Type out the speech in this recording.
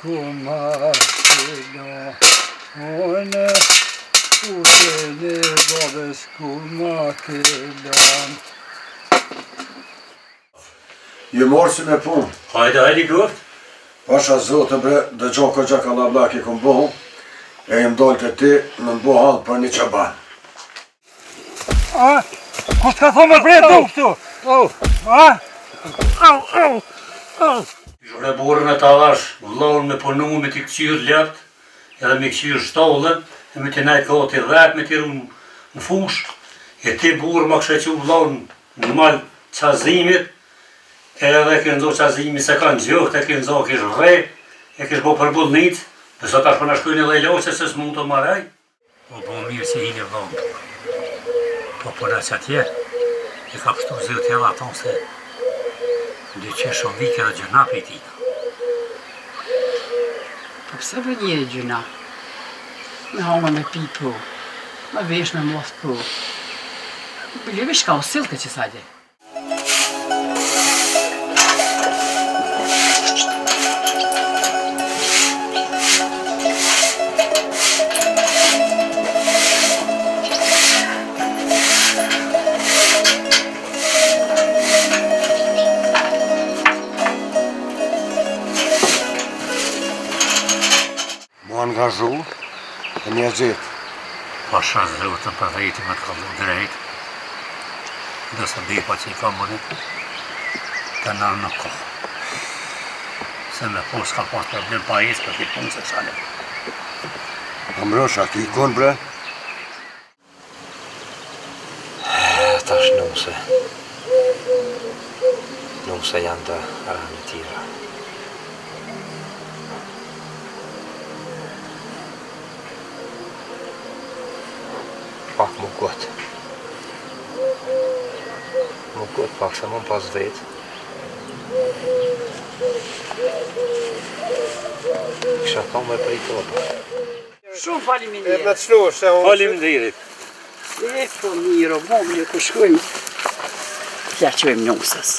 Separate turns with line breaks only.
Kuma kilo One Utene babes kuma kilo
Je morë si me punë.
Hajde gurt.
Pasha zote bre, dëgjon ko gjaka lablak i kom bohu, e jem dollë të ti në në bohallë për një qaban.
Kus ka thonë me bre du këtu?
Shre burën e talash, vllon me punu, me t'i këqyrë lept, edhe me këqyrë shtollën, e me t'i najtë kohë t'i dhep, me t'i ru në fush, e ti burë ma kështë që vllon në malë qazimit, edhe kënë nxo qazimi se kanë gjuht, e kënë nxo kishë vrej, e kishë bo përbullnit, dhe sot ashtë përna shkujnë edhe loqe se s'mund të maraj. Po bo mirë që hini vllon, po përna që atje, e ka pështu zhjët edhe aton se dy që shumë vike dhe gjëna për i tina.
Po pëse për njeri gjëna? Me hongë me pi po, me vesh me mos po. Bëlleve shka o silke që sajde.
Mu angazhu e një gjithë.
Pasha zrutën për dhejti me të kallu drejt, dhe se bipa që i ka mërit, të nërë në kohë. Se me po s'ka pas problem pa isë për t'i punë se shale.
Ambrosha, ki i kun bre?
Tash nuse janë të rani tira. Pak më gotë. Më gotë pak se më pas vetë. Kisha ka me prej topa.
Shumë faleminderit.
Me të shlush, se unë...
Faleminderit.
E po miro, mo mirë ku shkojmë. T'ja qojmë njësës.